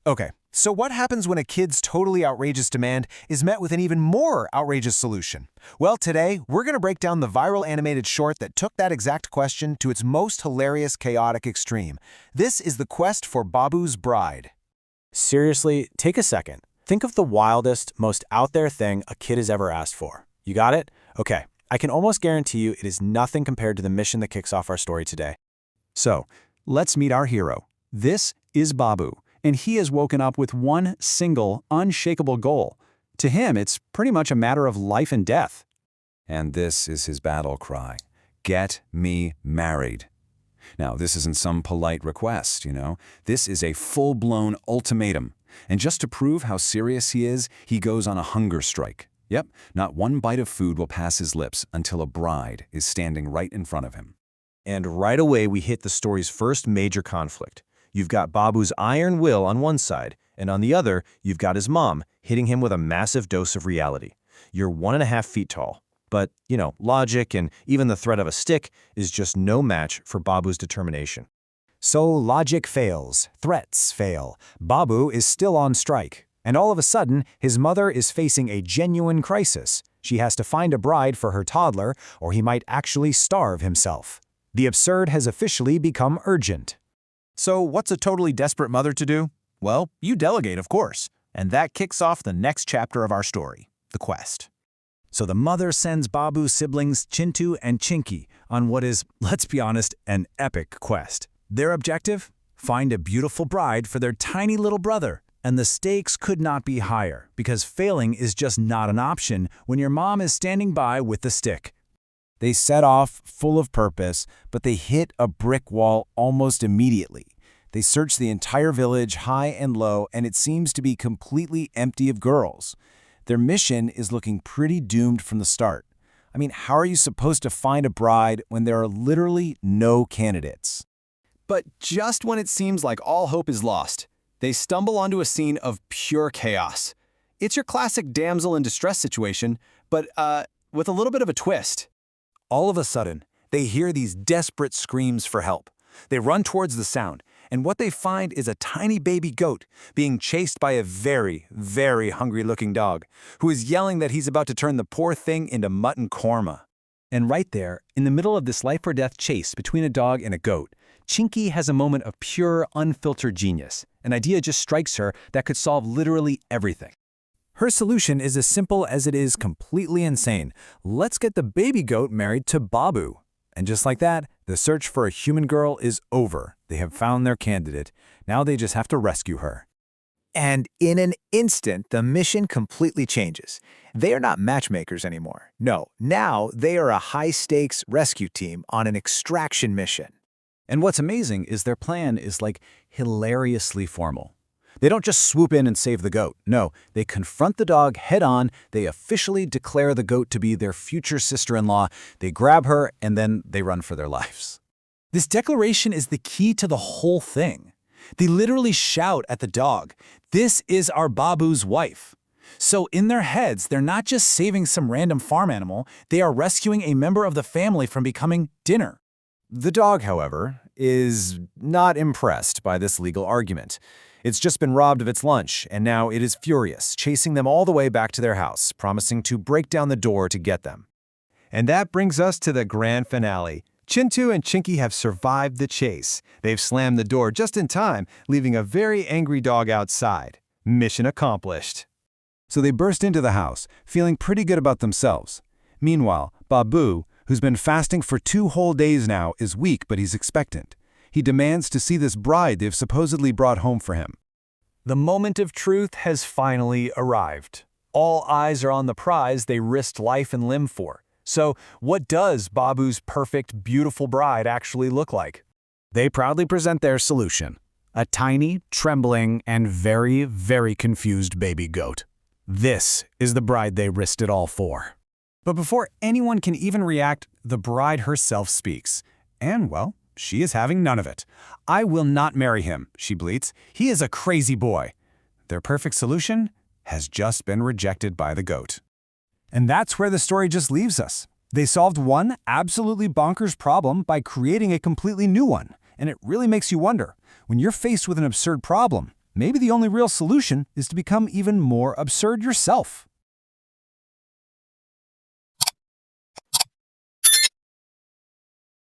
Okay, so what happens when a kid's totally outrageous demand is met with an even more outrageous solution? Well, today, we're going to break down the viral animated short that took that exact question to its most hilarious, chaotic extreme. This is the quest for Babu's bride. Seriously, take a second. Think of the wildest, most out there thing a kid has ever asked for. You got it? Okay, I can almost guarantee you it is nothing compared to the mission that kicks off our story today. So, let's meet our hero. This is Babu, and he has woken up with one single, unshakable goal. To him, it's pretty much a matter of life and death. And this is his battle cry: get me married. Now, this isn't some polite request, This is a full-blown ultimatum. And just to prove how serious he is, he goes on a hunger strike. Yep, not one bite of food will pass his lips until a bride is standing right in front of him. And right away, we hit the story's first major conflict. You've got Babu's iron will on one side, and on the other, you've got his mom hitting him with a massive dose of reality. You're 1.5 feet tall. But, logic and even the threat of a stick is just no match for Babu's determination. So logic fails, threats fail. Babu is still on strike. And all of a sudden, his mother is facing a genuine crisis. She has to find a bride for her toddler, or he might actually starve himself. The absurd has officially become urgent. So what's a totally desperate mother to do? Well, you delegate, of course. And that kicks off the next chapter of our story, the quest. So the mother sends Babu's siblings Chintu and Chinky on what is, let's be honest, an epic quest. Their objective? Find a beautiful bride for their tiny little brother. And the stakes could not be higher, because failing is just not an option when your mom is standing by with the stick. They set off full of purpose, but they hit a brick wall almost immediately. They search the entire village, high and low, and it seems to be completely empty of girls. Their mission is looking pretty doomed from the start. I mean, how are you supposed to find a bride when there are literally no candidates? But just when it seems like all hope is lost, they stumble onto a scene of pure chaos. It's your classic damsel in distress situation, but with a little bit of a twist. All of a sudden, they hear these desperate screams for help. They run towards the sound, and what they find is a tiny baby goat being chased by a very, very hungry-looking dog, who is yelling that he's about to turn the poor thing into mutton korma. And right there, in the middle of this life-or-death chase between a dog and a goat, Chinky has a moment of pure, unfiltered genius. An idea just strikes her that could solve literally everything. Her solution is as simple as it is completely insane. Let's get the baby goat married to Babu. And just like that, the search for a human girl is over. They have found their candidate. Now they just have to rescue her. And in an instant, the mission completely changes. They are not matchmakers anymore. No, now they are a high-stakes rescue team on an extraction mission. And what's amazing is their plan is hilariously formal. They don't just swoop in and save the goat. No, they confront the dog head-on, they officially declare the goat to be their future sister-in-law, they grab her, and then they run for their lives. This declaration is the key to the whole thing. They literally shout at the dog, "This is our Babu's wife." So in their heads, they're not just saving some random farm animal, they are rescuing a member of the family from becoming dinner. The dog, however, is not impressed by this legal argument. It's just been robbed of its lunch, and now it is furious, chasing them all the way back to their house, promising to break down the door to get them. And that brings us to the grand finale. Chintu and Chinky have survived the chase. They've slammed the door just in time, leaving a very angry dog outside. Mission accomplished. So they burst into the house, feeling pretty good about themselves. Meanwhile, Babu, who's been fasting for 2 whole days now, is weak, but he's expectant. He demands to see this bride they've supposedly brought home for him. The moment of truth has finally arrived. All eyes are on the prize they risked life and limb for. So, what does Babu's perfect, beautiful bride actually look like? They proudly present their solution: a tiny, trembling, and very, very confused baby goat. This is the bride they risked it all for. But before anyone can even react, the bride herself speaks. And, well, she is having none of it. "I will not marry him," she bleats. "He is a crazy boy." Their perfect solution has just been rejected by the goat. And that's where the story just leaves us. They solved one absolutely bonkers problem by creating a completely new one. And it really makes you wonder, when you're faced with an absurd problem, maybe the only real solution is to become even more absurd yourself.